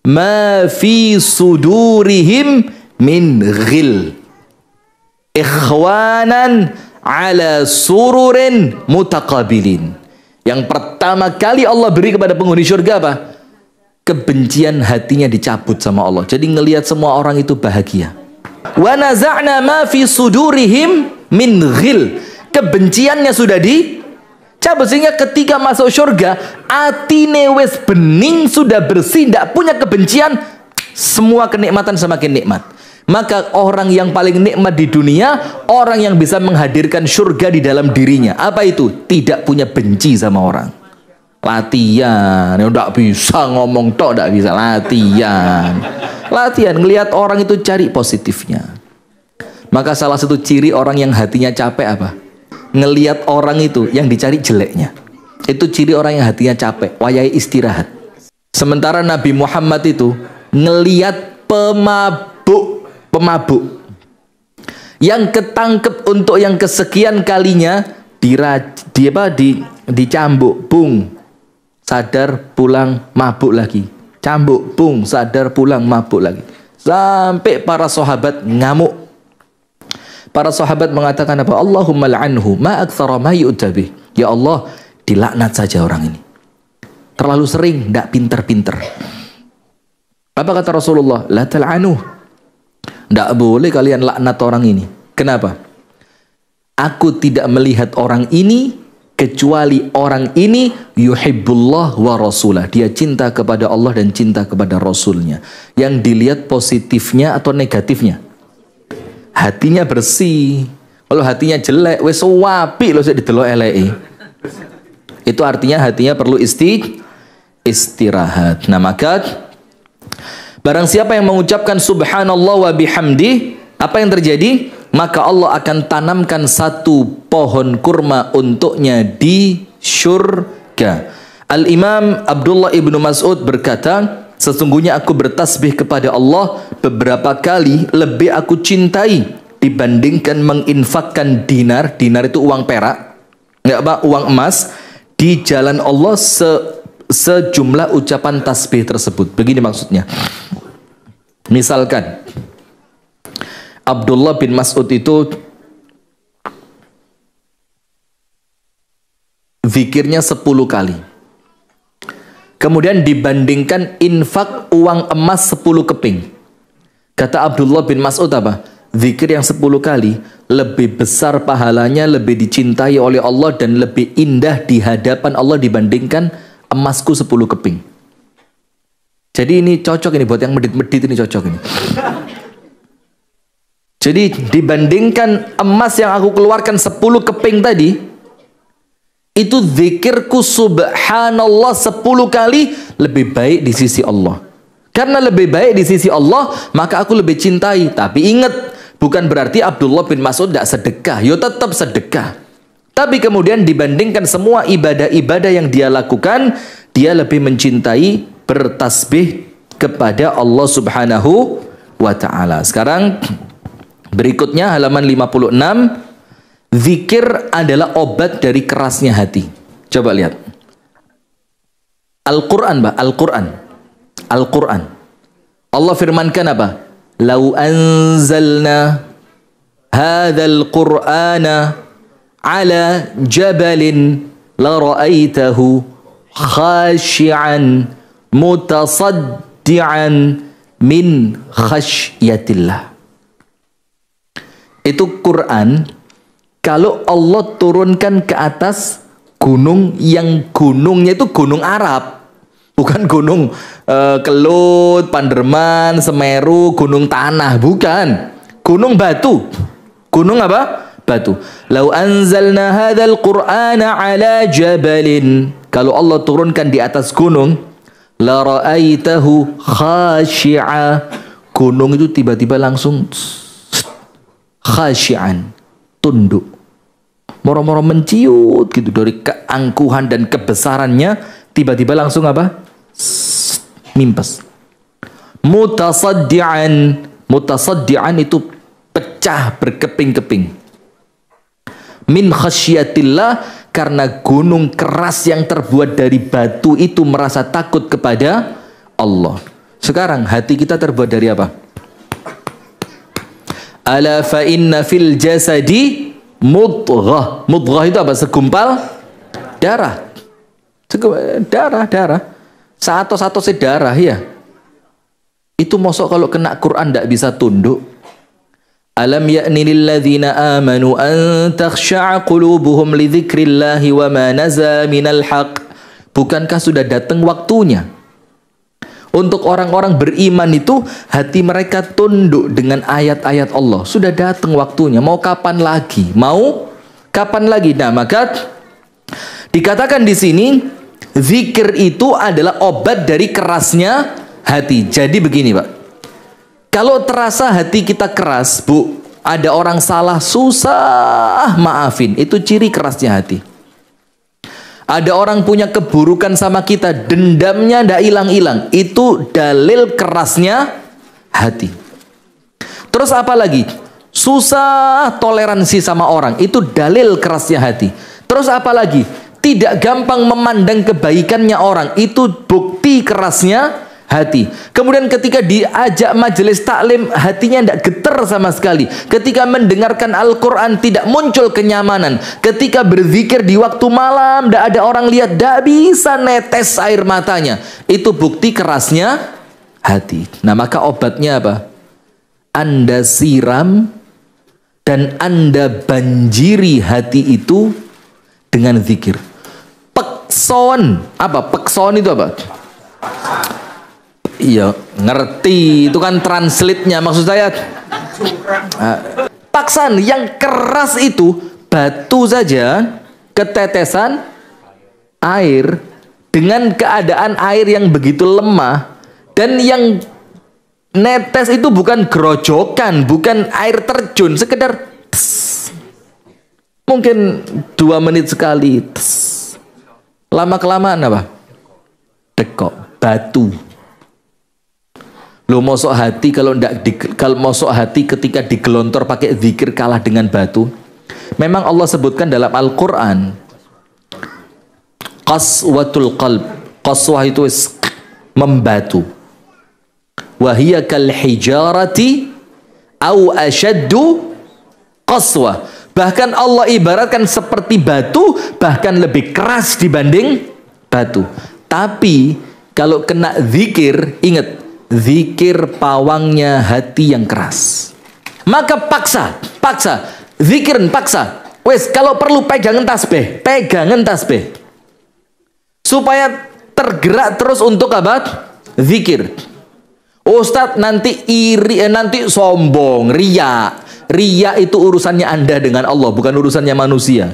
ma fi sudurihim min ghil ikhwanan ala sururin mutaqabilin. Yang pertama kali Allah beri kepada penghuni surga apa? Kebencian hatinya dicabut sama Allah. Jadi ngelihat semua orang itu bahagia. Wa naza'na ma fi sudurihim min ghil. Kebenciannya sudah dicabut, sehingga ketika masuk surga atine wis bening, sudah bersih, tidak punya kebencian, semua kenikmatan semakin nikmat. Maka orang yang paling nikmat di dunia, orang yang bisa menghadirkan surga di dalam dirinya. Apa itu? Tidak punya benci sama orang. Latihan, ya tidak bisa ngomong tok, tidak bisa latihan. Latihan, ngelihat orang itu cari positifnya. Maka salah satu ciri orang yang hatinya capek apa? Ngelihat orang itu yang dicari jeleknya. Itu ciri orang yang hatinya capek, wayai istirahat. Sementara Nabi Muhammad itu ngelihat pemabuk yang ketangkep untuk yang kesekian kalinya dicambuk, bung, sadar, pulang, mabuk lagi, cambuk, bung, sadar, pulang, mabuk lagi, sampai para sahabat ngamuk. Para sahabat mengatakan apa? Allahumma la'anhu ma aktsara ma yu'tabi. Ya Allah, dilaknat saja orang ini. Terlalu sering, tidak pinter-pinter. Apa kata Rasulullah? La tal'anuh. Tidak boleh kalian laknat orang ini. Kenapa? Aku tidak melihat orang ini kecuali orang ini yuhibbullah wa rasulah. Dia cinta kepada Allah dan cinta kepada Rasulnya. Yang dilihat positifnya atau negatifnya? Hatinya bersih. Kalau hatinya jelek, wes wapi lo sik didelok eleke. Itu artinya hatinya perlu istirahat. Nah, maka barang siapa yang mengucapkan subhanallah wa bihamdi, apa yang terjadi? Maka Allah akan tanamkan satu pohon kurma untuknya di surga. Al-Imam Abdullah ibnu Mas'ud berkata, sesungguhnya aku bertasbih kepada Allah beberapa kali lebih aku cintai dibandingkan menginfakkan dinar. Dinar itu uang perak, enggak apa, uang emas, di jalan Allah sejumlah ucapan tasbih tersebut. Begini maksudnya. Misalkan Abdullah bin Mas'ud itu zikirnya 10 kali. Kemudian dibandingkan infak uang emas 10 keping. Kata Abdullah bin Mas'ud apa? Zikir yang 10 kali lebih besar pahalanya, lebih dicintai oleh Allah, dan lebih indah di hadapan Allah dibandingkan emasku 10 keping. Jadi ini cocok ini buat yang medit-medit, ini cocok ini. Jadi dibandingkan emas yang aku keluarkan 10 keping tadi, itu zikirku subhanallah 10 kali lebih baik di sisi Allah. Karena lebih baik di sisi Allah, maka aku lebih cintai. Tapi ingat, bukan berarti Abdullah bin Mas'ud tidak sedekah. Yo tetap sedekah. Tapi kemudian dibandingkan semua ibadah-ibadah yang dia lakukan, dia lebih mencintai bertasbih kepada Allah Subhanahu wa ta'ala. Sekarang berikutnya halaman 56. Zikir adalah obat dari kerasnya hati. Coba lihat. Al-Quran, Mbak. Al-Quran. Al-Quran. Allah firmankan apa? Lau anzalna hadzal Qur'ana ala jabalin la ra'aitahu khashi'an mutasaddian min khasyatillah. Itu Quran kalau Allah turunkan ke atas gunung yang gunungnya itu gunung Arab. Bukan gunung Kelut, Panderman, Semeru, gunung tanah, bukan. Gunung batu. Gunung apa? Batu. Lau anzalna hadzal Qur'ana ala jabalin. Kalau Allah turunkan di atas gunung, la ra'aitahu khashi'a. Gunung itu tiba-tiba langsung khashi'an, tunduk. Moro-moro menciut gitu dari keangkuhan dan kebesarannya, tiba-tiba langsung apa? Mimpes. Mutasaddian. Mutasaddian itu pecah berkeping-keping. Min khasyatillah, karena gunung keras yang terbuat dari batu itu merasa takut kepada Allah. Sekarang hati kita terbuat dari apa? Ala fa inna fil jasadi mudghah. Mudghah itu apa? Segumpal darah. Darah. Satu-satu darah ya. Itu mosok kalau kena Quran tidak bisa tunduk. Alam ya'ni lil ladzina amanu an takhsha'a qulubuhum li dzikrillahi wa ma nazala minal haqq. Bukankah sudah datang waktunya untuk orang-orang beriman itu hati mereka tunduk dengan ayat-ayat Allah? Sudah datang waktunya. Mau kapan lagi? Mau kapan lagi? Nah, maka dikatakan di sini zikir itu adalah obat dari kerasnya hati. Jadi begini, Pak. Kalau terasa hati kita keras, Bu, ada orang salah, susah maafin. Itu ciri kerasnya hati. Ada orang punya keburukan sama kita, dendamnya ndak hilang-hilang. Itu dalil kerasnya hati. Terus apa lagi? Susah toleransi sama orang. Itu dalil kerasnya hati. Terus apa lagi? Tidak gampang memandang kebaikannya orang. Itu bukti kerasnya hati. Kemudian ketika diajak majelis taklim, hatinya tidak getar sama sekali. Ketika mendengarkan Al-Quran tidak muncul kenyamanan. Ketika berzikir di waktu malam tidak ada orang lihat, tidak bisa netes air matanya. Itu bukti kerasnya hati. Nah, maka obatnya apa? Anda siram dan Anda banjiri hati itu dengan zikir. Pekson. Apa? Pekson itu apa? Iya, ngerti. Itu kan translate-nya. Maksud saya paksan yang keras itu batu saja, ketetesan air dengan keadaan air yang begitu lemah, dan yang netes itu bukan gerojokan, bukan air terjun, sekedar tes. Mungkin 2 menit sekali tes. Lama-kelamaan apa? Dekok, batu. Lo mosok hati kalau mosok hati ketika digelontor pakai zikir kalah dengan batu. Memang Allah sebutkan dalam Al-Quran qaswatul qalb. Qaswah itu membatu. Wahiyya kal hijarati au asyaddu qaswah. Bahkan Allah ibaratkan seperti batu, bahkan lebih keras dibanding batu. Tapi kalau kena zikir, ingat, zikir pawangnya hati yang keras. Maka paksa, zikirin paksa. Wes, kalau perlu pegangan tasbih. Supaya tergerak terus untuk apa? Zikir. Ustadz nanti iri, nanti sombong, riya. Riya itu urusannya Anda dengan Allah, bukan urusannya manusia.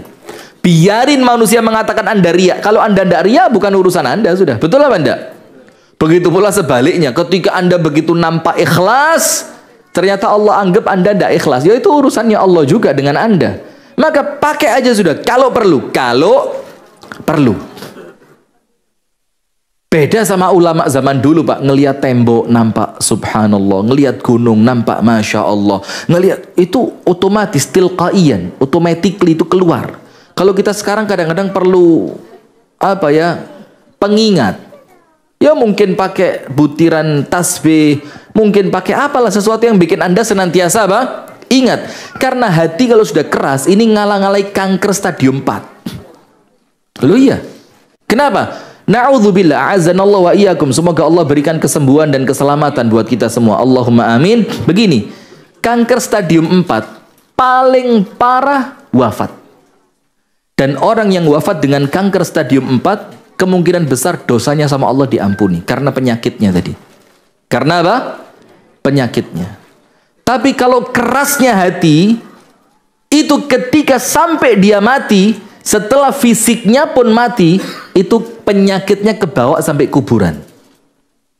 Biarin manusia mengatakan Anda riya. Kalau Anda tidak riya, bukan urusan Anda, sudah. Betul apa enggak? Begitu pula sebaliknya, ketika Anda begitu nampak ikhlas, ternyata Allah anggap Anda tidak ikhlas. Ya itu urusannya Allah juga dengan Anda. Maka pakai aja sudah, kalau perlu. Kalau perlu. Beda sama ulama zaman dulu Pak, ngelihat tembok nampak subhanallah, ngelihat gunung nampak masya Allah, ngelihat itu otomatis tilqaiyan, automatically itu keluar. Kalau kita sekarang kadang-kadang perlu apa ya, pengingat. Ya mungkin pakai butiran tasbih, mungkin pakai apalah sesuatu yang bikin Anda senantiasa apa? Ingat, karena hati kalau sudah keras ini ngalang-ngalai kanker stadium 4. Loh iya. Kenapa? Na'udzubillah, a'azanallah wa iyyakum. Semoga Allah berikan kesembuhan dan keselamatan buat kita semua. Allahumma amin. Begini, kanker stadium 4 paling parah wafat. Dan orang yang wafat dengan kanker stadium 4 kemungkinan besar dosanya sama Allah diampuni karena penyakitnya tadi. Karena apa? Penyakitnya. Tapi kalau kerasnya hati itu ketika sampai dia mati, setelah fisiknya pun mati, itu penyakitnya kebawa sampai kuburan.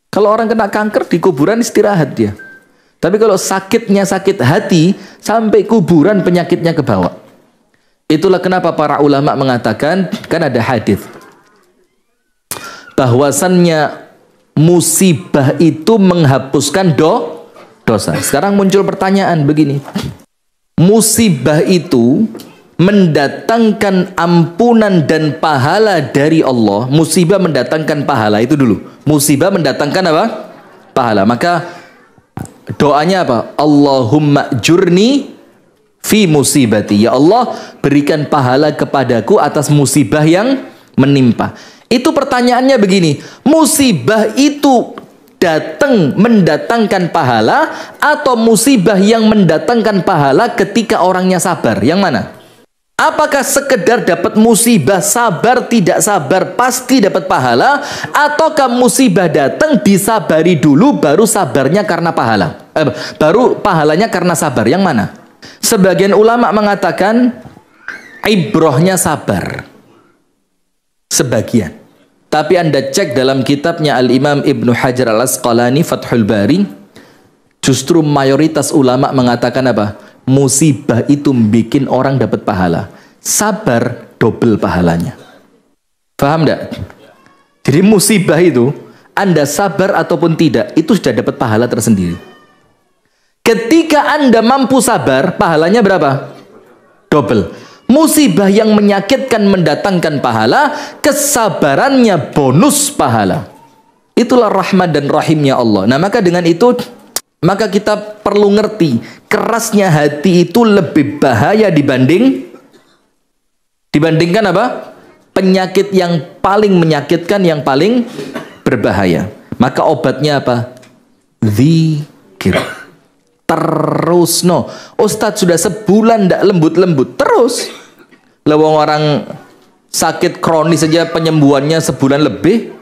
Kalau orang kena kanker di kuburan istirahat dia. Tapi kalau sakitnya sakit hati, sampai kuburan penyakitnya kebawa. Itulah kenapa para ulama mengatakan, kan ada hadis bahwasannya musibah itu menghapuskan dosa. Sekarang muncul pertanyaan begini. Musibah itu mendatangkan ampunan dan pahala dari Allah. Musibah mendatangkan pahala itu dulu. Musibah mendatangkan apa? Pahala. Maka doanya apa? Allahumma jurni fi musibati. Ya Allah, berikan pahala kepadaku atas musibah yang menimpa. Itu pertanyaannya begini. Musibah itu datang mendatangkan pahala atau musibah yang mendatangkan pahala ketika orangnya sabar? Yang mana? Apakah sekedar dapat musibah, sabar tidak sabar pasti dapat pahala, ataukah musibah datang disabari dulu baru sabarnya karena pahala? Baru pahalanya karena sabar. Yang mana? Sebagian ulama mengatakan ibrohnya sabar. Sebagian. Tapi Anda cek dalam kitabnya Al-Imam Ibnu Hajar Al-Asqalani Fathul Bari, justru mayoritas ulama mengatakan apa? Musibah itu bikin orang dapat pahala. Sabar double pahalanya. Paham enggak? Jadi musibah itu Anda sabar ataupun tidak, itu sudah dapat pahala tersendiri. Ketika Anda mampu sabar, pahalanya berapa? Double. Musibah yang menyakitkan mendatangkan pahala, kesabarannya bonus pahala. Itulah rahmat dan rahimnya Allah. Nah maka dengan itu, maka kita perlu ngerti, kerasnya hati itu lebih bahaya dibandingkan apa? Penyakit yang paling menyakitkan, yang paling berbahaya. Maka obatnya apa? Zikir. Terus no. Ustadz sudah sebulan tidak lembut-lembut. Terus. Lawang orang sakit kronis saja penyembuhannya sebulan lebih.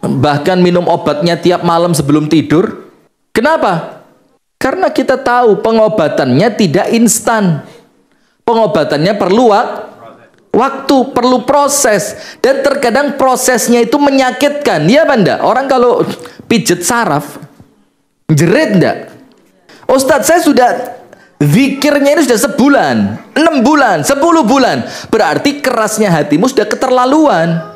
Bahkan minum obatnya tiap malam sebelum tidur. Kenapa? Karena kita tahu pengobatannya tidak instan. Pengobatannya perlu waktu, perlu proses. Dan terkadang prosesnya itu menyakitkan. Iya benda. Orang kalau pijet saraf, jerit enggak? Ustadz saya sudah zikirnya ini sudah sebulan, 6 bulan, 10 bulan. Berarti kerasnya hatimu sudah keterlaluan.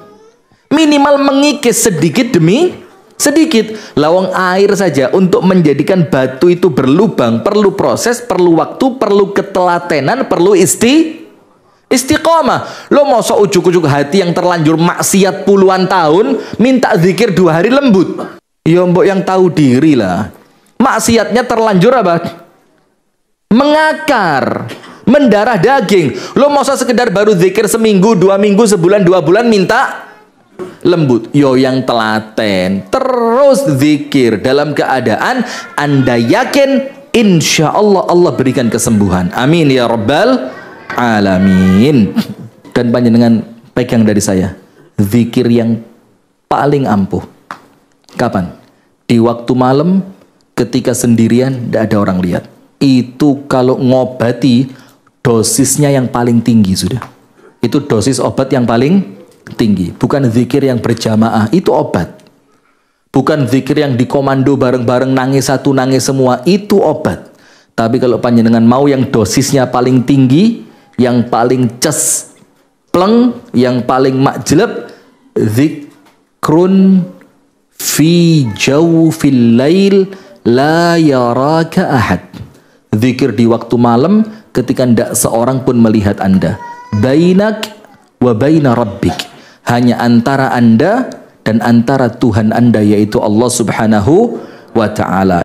Minimal mengikis sedikit demi sedikit. Lawang air saja untuk menjadikan batu itu berlubang perlu proses, perlu waktu, perlu ketelatenan, perlu istiqomah. Lo mau ujuk-ujuk hati yang terlanjur maksiat puluhan tahun minta zikir 2 hari lembut? Ya mbok yang tahu diri lah. Maksiatnya terlanjur apa? Mengakar, mendarah daging. Lo mau sekedar baru zikir seminggu, 2 minggu, sebulan, 2 bulan minta lembut. Yo yang telaten terus zikir dalam keadaan Anda yakin insya Allah Allah berikan kesembuhan. Amin ya rabbal alamin. Dan panjenengan pegang dari saya, zikir yang paling ampuh kapan? Di waktu malam ketika sendirian tidak ada orang lihat. Itu kalau ngobati dosisnya yang paling tinggi sudah. Itu dosis obat yang paling tinggi. Bukan zikir yang berjamaah, itu obat. Bukan zikir yang dikomando bareng-bareng nangis satu nangis semua, itu obat. Tapi kalau panjenengan mau yang dosisnya paling tinggi, yang paling pleng, yang paling makjeleb, zikrun fi jawfil lail la yaraka ahad. Zikir di waktu malam ketika tidak seorang pun melihat Anda. Bainak wa baina rabbik. Hanya antara Anda dan antara Tuhan Anda, yaitu Allah Subhanahu wa ta'ala.